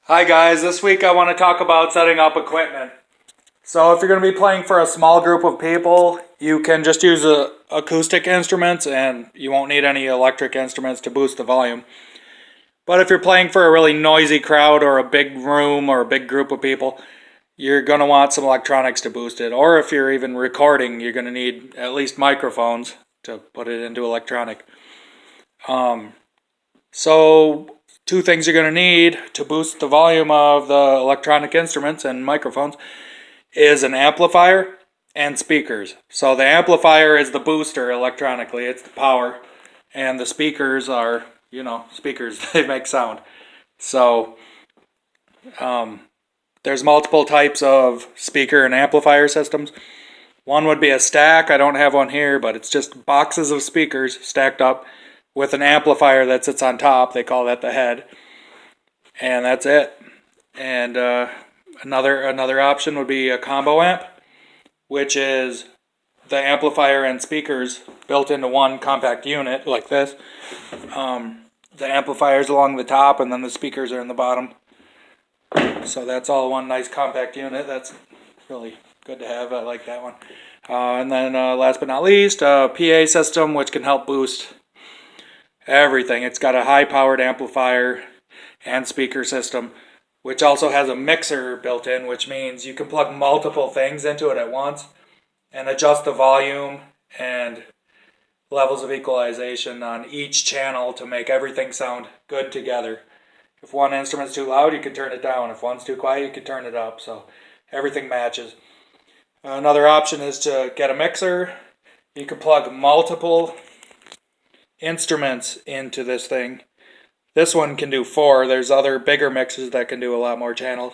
Hi guys, this week I want to talk about setting up equipment. So if you're going to be playing for a small group of people, you can just use acoustic instruments and you won't need any electric instruments to boost the volume. But if you're playing for a really noisy crowd or a big room or a big group of people, you're going to want some electronics to boost it. Or if you're even recording, you're going to need at least microphones to put it into electronic. So two things you're going to need to boost the volume of the electronic instruments and microphones is an amplifier and speakers. So the amplifier is the booster electronically, it's the power, and the speakers are, speakers, they make sound. So there's multiple types of speaker and amplifier systems. One would be a stack. I don't have one here, but it's just boxes of speakers stacked up with an amplifier that sits on top. They call that the head. And that's it. And another option would be a combo amp, which is the amplifier and speakers built into one compact unit like this. The amplifier's along the top and then the speakers are in the bottom. So that's all one nice compact unit. That's really good to have. I like that one. And then last but not least, a PA system which can help boost everything. It's got a high-powered amplifier and speaker system, which also has a mixer built in, which means you can plug multiple things into it at once and adjust the volume and levels of equalization on each channel to make everything sound good together. If one instrument's too loud, you can turn it down. If one's too quiet, you can turn it up, so everything matches. Another option is to get a mixer. You can plug multiple instruments into this thing. This one can do 4. There's other bigger mixers that can do a lot more channels.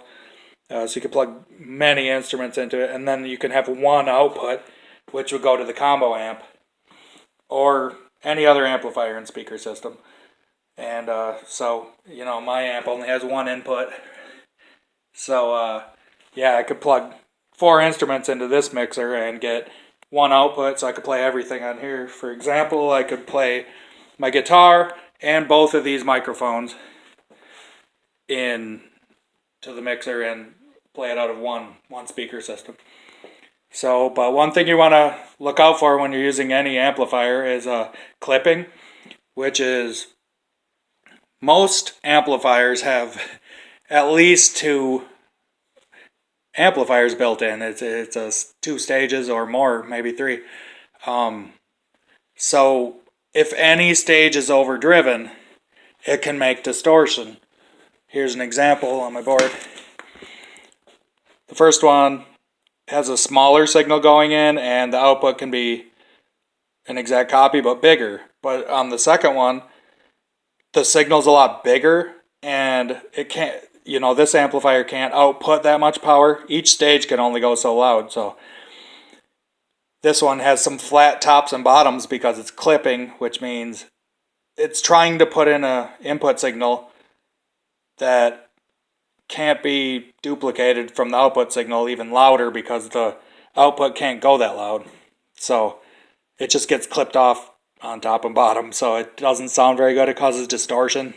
So you can plug many instruments into it, and then you can have one output, which would go to the combo amp, or any other amplifier and speaker system. And so, my amp only has one input. So, I could plug 4 instruments into this mixer and get one output, so I could play everything on here. For example, I could play my guitar and both of these microphones in to the mixer and play it out of one speaker system. So, but one thing you want to look out for when you're using any amplifier is clipping, which is most amplifiers have at least 2 amplifiers built in. It's a 2 stages or more, maybe 3. So if any stage is overdriven, it can make distortion. Here's an example on my board. The first one has a smaller signal going in, and the output can be an exact copy but bigger. But on the second one, the signal's a lot bigger, and it can't, this amplifier can't output that much power. Each stage can only go so loud. So this one has some flat tops and bottoms because it's clipping, which means it's trying to put in an input signal that can't be duplicated from the output signal even louder because the output can't go that loud. So it just gets clipped off on top and bottom, so it doesn't sound very good. It causes distortion.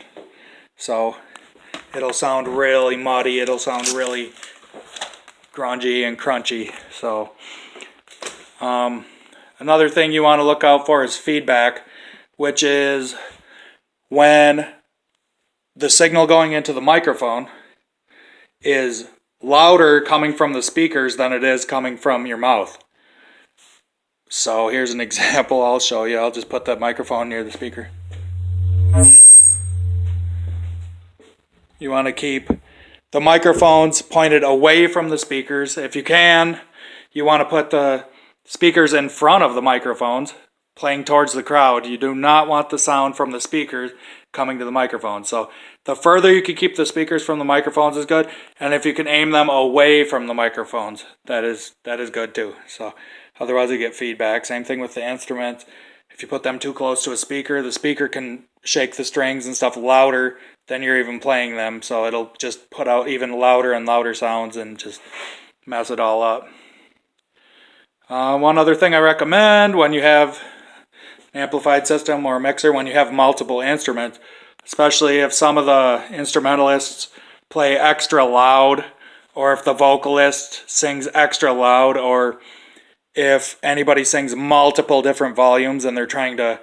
So it'll sound really muddy. It'll sound really grungy and crunchy. So another thing you want to look out for is feedback, which is when the signal going into the microphone is louder coming from the speakers than it is coming from your mouth. So here's an example I'll show you. I'll just put the microphone near the speaker. You want to keep the microphones pointed away from the speakers. If you can, you want to put the speakers in front of the microphones, playing towards the crowd. You do not want the sound from the speakers coming to the microphone. So the further you can keep the speakers from the microphones is good, and if you can aim them away from the microphones, that is good too. So otherwise you get feedback. Same thing with the instruments. If you put them too close to a speaker, the speaker can shake the strings and stuff louder than you're even playing them, so it'll just put out even louder and louder sounds and just mess it all up. One other thing I recommend when you have an amplified system or a mixer, when you have multiple instruments, especially if some of the instrumentalists play extra loud, or if the vocalist sings extra loud, or if anybody sings multiple different volumes and they're trying to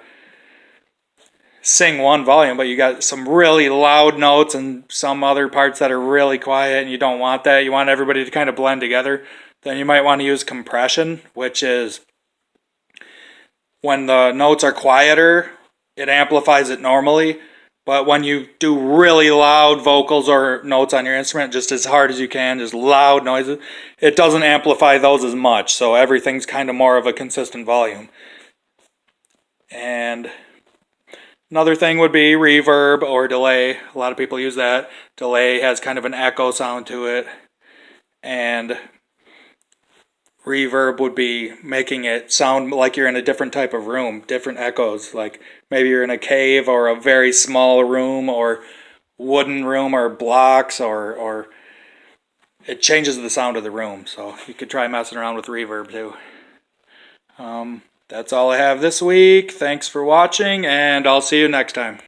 sing one volume, but you got some really loud notes and some other parts that are really quiet and you don't want that, you want everybody to kind of blend together, then you might want to use compression, which is when the notes are quieter, it amplifies it normally. But when you do really loud vocals or notes on your instrument, just as hard as you can, just loud noises, it doesn't amplify those as much. So everything's kind of more of a consistent volume. And another thing would be reverb or delay. A lot of people use that. Delay has kind of an echo sound to it. And reverb would be making it sound like you're in a different type of room, different echoes. Like maybe you're in a cave or a very small room or wooden room or blocks, or it changes the sound of the room. So you could try messing around with reverb too. That's all I have this week. Thanks for watching, and I'll see you next time.